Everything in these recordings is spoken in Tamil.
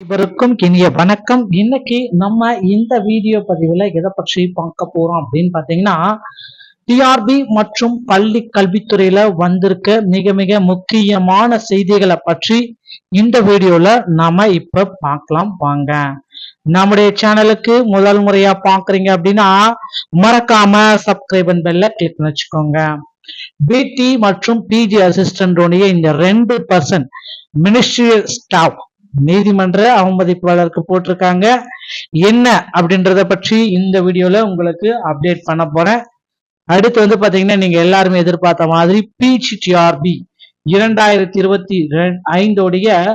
இவருக்கும் இனிய வணக்கம். இன்னைக்கு நம்ம இந்த வீடியோ பதிவுல எதை பற்றி பார்க்க போறோம் அப்படின்னு பாத்தீங்கன்னா, டிஆர்பி மற்றும் பள்ளி கல்வித்துறையில வந்திருக்க மிக மிக முக்கியமான செய்திகளை பற்றி இந்த வீடியோல நாம இப்ப பார்க்கலாம் வாங்க. நம்முடைய சேனலுக்கு முதல் முறையா பாக்குறீங்க அப்படின்னா மறக்காம சப்ஸ்கிரைப் பெல்ல கிளிக் பண்ணி வச்சுக்கோங்க. பிடி மற்றும் பிஜி அசிஸ்டன்ட் இந்த 2% மினிஸ்ட்ரியல் ஸ்டாஃப் நீதிமன்ற அவமதிப்பாளருக்கு போட்டிருக்காங்க. என்ன அப்படின்றத பற்றி இந்த வீடியோல உங்களுக்கு அப்டேட் பண்ண போறேன். அடுத்து பாத்தீங்கன்னா நீங்க எல்லாருமே எதிர்பார்த்த மாதிரி பிஜிடிஆர்பி 2025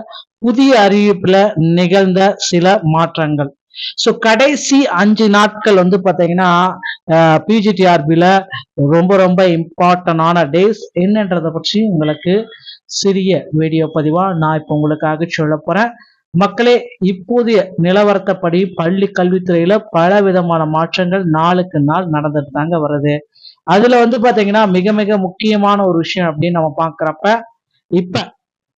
புதிய அறிவிப்புல நிகழ்ந்த சில மாற்றங்கள். சோ கடைசி 5 நாட்கள் பாத்தீங்கன்னா பிஜிடிஆர்பில ரொம்ப ரொம்ப இம்பார்ட்டன்டான டேஸ் என்னன்றத பற்றி உங்களுக்கு சிறிய வீடியோ பதிவா நான் இப்ப உங்களுக்காக சொல்ல போறேன். மக்களே, இப்போதைய நிலவரத்தப்படி பள்ளி கல்வித்துறையில பல விதமான மாற்றங்கள் நாளுக்கு நாள் நடந்துட்டு தாங்க வருது. அதுல பாத்தீங்கன்னா மிக மிக முக்கியமான ஒரு விஷயம் அப்படின்னு நம்ம பாக்குறப்ப, இப்ப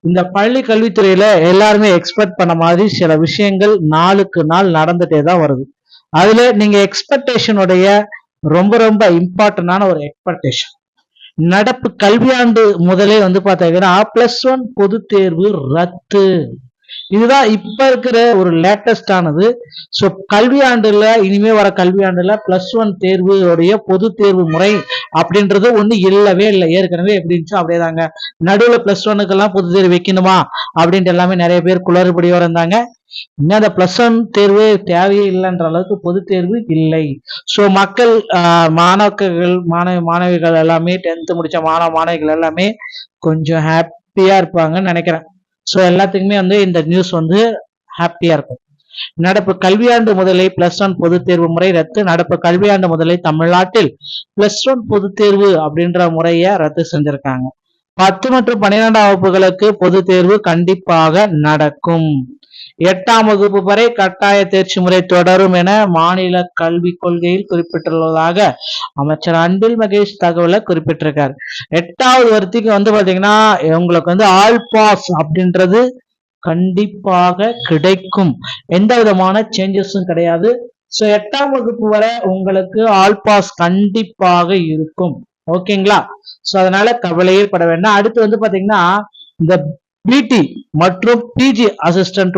இந்த பள்ளி கல்வித்துறையில எல்லாருமே எக்ஸ்பெக்ட் பண்ண மாதிரி சில விஷயங்கள் நாளுக்கு நாள் நடந்துட்டே தான் வருது. அதுல நீங்க எக்ஸ்பெக்டேஷனுடைய ரொம்ப ரொம்ப இம்பார்ட்டன்டான ஒரு எக்ஸ்பெக்டேஷன், நடப்பு கல்வியாண்டு முதலே பாத்தீங்கன்னா +1 பொது தேர்வு ரத்து. இதுதான் இப்ப இருக்கிற ஒரு லேட்டஸ்ட் ஆனது. சோ கல்வியாண்டுல இனிமே வர கல்வியாண்டுல +1 தேர்வுடைய பொது தேர்வு முறை அப்படின்றது ஒண்ணு இல்லவே இல்லை. ஏற்கனவே எப்படி இருந்துச்சோ அப்படியே தாங்க. நடுவுல +1க்கெல்லாம் பொது தேர்வு வைக்கணுமா அப்படின்ட்டு எல்லாமே நிறைய பேர் குளறுபடியோட இருந்தாங்க. இன்னும் அந்த +1 தேர்வு தேவையே இல்லைன்ற அளவுக்கு பொது தேர்வு இல்லை. சோ மக்கள் மாணவர்கள் மாணவிகள் எல்லாமே 10th முடிச்ச மாணவிகள் எல்லாமே கொஞ்சம் ஹாப்பியா இருப்பாங்கன்னு நினைக்கிறேன். சோ எல்லாத்துக்குமே இந்த நியூஸ் ஹாப்பியா இருக்கும். நடப்பு கல்வியாண்டு முதலே +1 பொது தேர்வு முறை ரத்து. நடப்பு கல்வியாண்டு முதலே தமிழ்நாட்டில் +1 பொது தேர்வு அப்படின்ற முறைய ரத்து செஞ்சிருக்காங்க. 10 மற்றும் 12ஆம் வகுப்புகளுக்கு பொது தேர்வு கண்டிப்பாக நடக்கும். 8ஆம் வகுப்பு வரை கட்டாய தேர்ச்சி முறை தொடரும் என மாநில கல்வி கொள்கையில் குறிப்பிட்டுள்ளதாக அமைச்சர் அன்பில் மகேஷ் தகவலை குறிப்பிட்டிருக்காரு. 8வது வரைக்கும் பாத்தீங்கன்னா உங்களுக்கு ஆல் பாஸ் அப்படின்றது கண்டிப்பாக கிடைக்கும். எந்த விதமான சேஞ்சஸும் கிடையாது. சோ 8ஆம் வகுப்பு வரை உங்களுக்கு ஆல் பாஸ் கண்டிப்பாக இருக்கும். ஓகேங்களா? சோ அதனால கவலையே பட வேண்டாம். அடுத்து பாத்தீங்கன்னா இந்த பிடி மற்றும் பிஜி அசிஸ்டன்ட்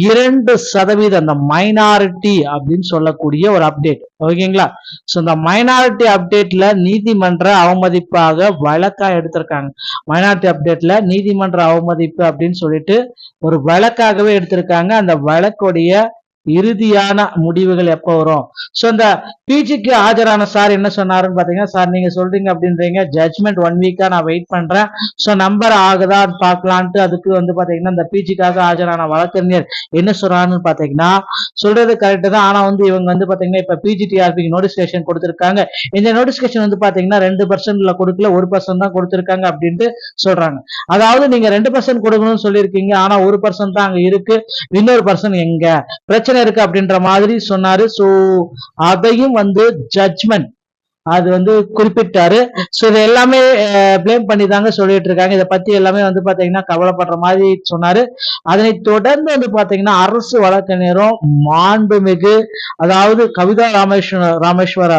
2% அந்த மைனாரிட்டி அப்படின்னு சொல்லக்கூடிய ஒரு அப்டேட். ஓகேங்களா? சோ இந்த மைனாரிட்டி அப்டேட்ல நீதிமன்ற அவமதிப்பாக வழக்கா எடுத்திருக்காங்க. மைனாரிட்டி அப்டேட்ல நீதிமன்ற அவமதிப்பு அப்படின்னு சொல்லிட்டு ஒரு வழக்காகவே எடுத்திருக்காங்க. அந்த வழக்குடைய இறுதியான முடிவுகள் எப்ப வரும்? சோ இந்த பிஜிக்கு ஆஜரான சார் என்ன சொன்னாருன்னு பாத்தீங்கன்னா, சார் நீங்க சொல்றீங்க அப்படின்றீங்க, ஜட்ஜ்மெண்ட் 1 வீக்கா நான் வெயிட் பண்றேன். சோ நம்பர் ஆகுதா பாக்கலான்ட்டு அதுக்கு பாத்தீங்கன்னா இந்த பிஜிக்காக ஆஜரான வழக்கறிஞர் என்ன சொல்றான்னு பாத்தீங்கன்னா, சொல்றது கரெக்ட் தான். ஆனா இவங்க பாத்தீங்கன்னா இப்ப பிஜிடிஆர்பிக்கு நோட்டிபிகேஷன் கொடுத்திருக்காங்க. இந்த நோட்டிபிகேஷன் பாத்தீங்கன்னா 2%ல கொடுக்கல, 1% தான் கொடுத்திருக்காங்க அப்படின்ட்டு சொல்றாங்க. அதாவது நீங்க 2% கொடுக்கணும்னு சொல்லியிருக்கீங்க, ஆனா 1% தான் அங்க இருக்கு, இன்னொரு பர்சன் எங்க பிரச்சனை இருக்கு அப்படின்ற மாதிரி சொன்னாரு. சோ அதையும் ஜட்ஜ்மெண்ட் அது குறிப்பிட்டாரு. சோ இது எல்லாமே பிளேம் பண்ணி தாங்க சொல்லிட்டு இருக்காங்க. இதை பத்தி எல்லாமே பாத்தீங்கன்னா கவலைப்படுற மாதிரி சொன்னாரு. அதனை தொடர்ந்து பாத்தீங்கன்னா அரசு வழக்கறிஞரும் மாண்புமிகு அதாவது கவிதா ராமேஸ்வர்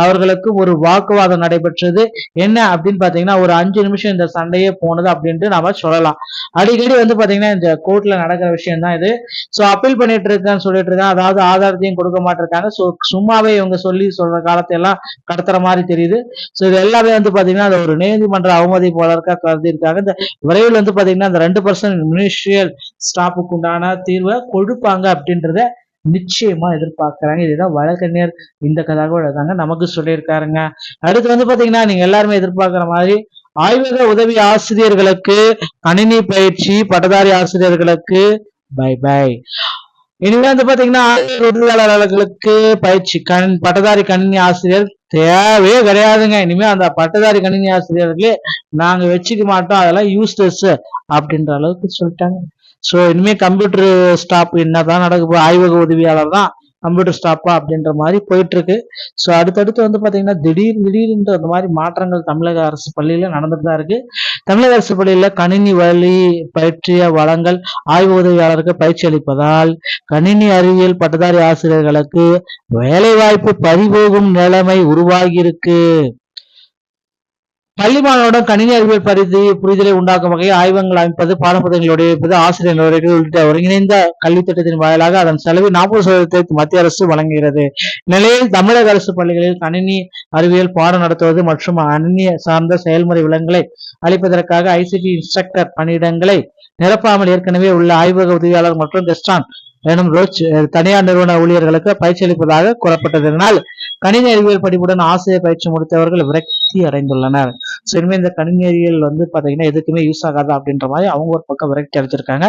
அவர்களுக்கு ஒரு வாக்குவாதம் நடைபெற்றது. என்ன அப்படின்னு பாத்தீங்கன்னா ஒரு 5 நிமிஷம் இந்த சண்டையே போனது அப்படின்ட்டு நாம சொல்லலாம். அடிக்கடி பாத்தீங்கன்னா இந்த கோர்ட்ல நடக்கிற விஷயம் தான் இது. சோ அப்பீல் பண்ணிட்டு இருக்கேன்னு சொல்லிட்டு இருக்காங்க. அதாவது ஆதாரத்தையும் கொடுக்க மாட்டிருக்காங்க. சோ சும்மாவே இவங்க சொல்ற காலத்தை எல்லாம் கடத்துற மாதிரி தெரியுது. சோ இது எல்லாமே பாத்தீங்கன்னா அது ஒரு நீதிமன்ற அவமதிப்பாளருக்கா கருதி இருக்காங்க. இந்த விரைவில் பாத்தீங்கன்னா இந்த 2% மினிஸ்ட்ரியல் ஸ்டாஃபுக்கு உண்டான தீர்வை கொடுப்பாங்க அப்படின்றத நிச்சயமா எதிர்பார்க்கிறாங்க. இதுதான் வழக்கறிஞர் இந்த தகவல் தாங்க நமக்கு சொல்லியிருக்காருங்க. அடுத்து பாத்தீங்கன்னா நீங்க எல்லாருமே எதிர்பார்க்கிற மாதிரி ஆய்வக உதவி ஆசிரியர்களுக்கு கணினி பயிற்சி, பட்டதாரி ஆசிரியர்களுக்கு பை பை. இனிமே பாத்தீங்கன்னா உதவியாளர்களுக்கு பயிற்சி பட்டதாரி கணினி ஆசிரியர் தேவையே கிடையாதுங்க. இனிமே அந்த பட்டதாரி கணினி ஆசிரியர்களே நாங்க வச்சுக்க மாட்டோம், அதெல்லாம் யூஸ்லெஸ் அப்படின்ற அளவுக்கு சொல்லிட்டாங்க. சோ இனிமே கம்ப்யூட்டர் ஸ்டாப் என்னதான் நடக்க ஆய்வக உதவியாளர் தான் கம்ப்யூட்டர் ஸ்டாப்பா அப்படின்ற மாதிரி போயிட்டு இருக்கு. ஸோ அடுத்தடுத்து வந்து பாத்தீங்கன்னா திடீர்னு அந்த மாதிரி மாற்றங்கள் தமிழக அரசு பள்ளியில நடந்துட்டு தான் இருக்கு. தமிழக அரசு பள்ளியில கணினி வழி பற்றிய வளங்கள் ஆய்வு உதவியாளருக்கு பயிற்சி அளிப்பதால் கணினி அறிவியல் பட்டதாரி ஆசிரியர்களுக்கு வேலைவாய்ப்பு பறிபோகும் நிலைமை உருவாகி இருக்கு. பள்ளி மாணவரிடம் கணினி அறிவியல் புரிதலை உண்டாக்கும் வகையில் ஆய்வகங்கள் அமைப்பது, பாடப்புத்தகங்களை வைப்பது, ஆசிரியர் நடவடிக்கைகள் உள்ளிட்ட ஒருங்கிணைந்த கல்வித் திட்டத்தின் வாயிலாக அதன் செலவில் 40% மத்திய அரசு வழங்குகிறது. நிலையில் தமிழக அரசு பள்ளிகளில் கணினி அறிவியல் பாடம் நடத்துவது மற்றும் கணினி சார்ந்த செயல்முறை விளக்கங்களை அளிப்பதற்காக ICT இன்ஸ்ட்ரக்டர் பணியிடங்களை நிரப்பாமல் ஏற்கனவே உள்ள ஆய்வக உதவியாளர் மற்றும் கெஸ்டான் எனும் தனியார் நிறுவன ஊழியர்களுக்கு பயிற்சி அளிப்பதாக கூறப்பட்டதனால் கணினி அறிவியல் படிப்புடன் ஆசிரியர் பயிற்சி முடித்தவர்கள் விரக்தி அடைந்துள்ளனர். ஸோ இனிமே இந்த கணினி அறிவியல் வந்து பாத்தீங்கன்னா எதுக்குமே யூஸ் ஆகாது அப்படின்ற மாதிரி அவங்க ஒரு பக்கம் விரக்தி அடைச்சிருக்காங்க.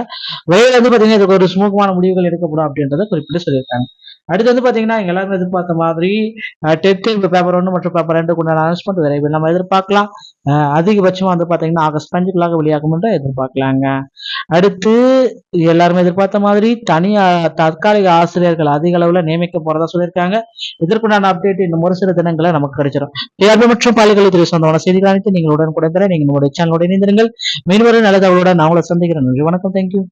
வெளியில வந்து பாத்தீங்கன்னா இதுக்கு ஒரு சுமூகமான முடிவுகள் எடுக்கப்படும் அப்படின்றத குறிப்பிட்டு சொல்லியிருக்காங்க. அடுத்து வந்து பாத்தீங்கன்னா எல்லாரும் எதிர்பார்த்த மாதிரி டெட் பேப்பர் 1 மற்றும் பேப்பர் 2 அனௌன்ஸ்மெண்ட் விரைவில் நம்ம எதிர்பார்க்கலாம். அதிகபட்சமா வந்து பாத்தீங்கன்னா ஆகஸ்ட் 5 வெளியாகும் என்று எதிர்பார்க்கலாங்க. அடுத்து எல்லாருமே எதிர்பார்த்த மாதிரி தற்காலிக ஆசிரியர்கள் அதிக அளவுல நியமிக்க போறதா சொல்லியிருக்காங்க. இதற்குண்டான அப்டேட் இன்னும் ஒரு சில தினங்களை நமக்கு கிடைச்சிடும். டிஆர்பி மற்றும் பள்ளிக்கல்வித்துறை சொந்தமான செய்திகள் அனைத்து நீங்கள் உடனுக்குடன் பெற நீங்கள் நம்முடைய சேனலோட இணைந்திருங்கள். மீண்டும் நல்ல தகவலுடன் நான் உங்களை சந்திக்கிறேன். நன்றி, வணக்கம், தேங்க்யூ.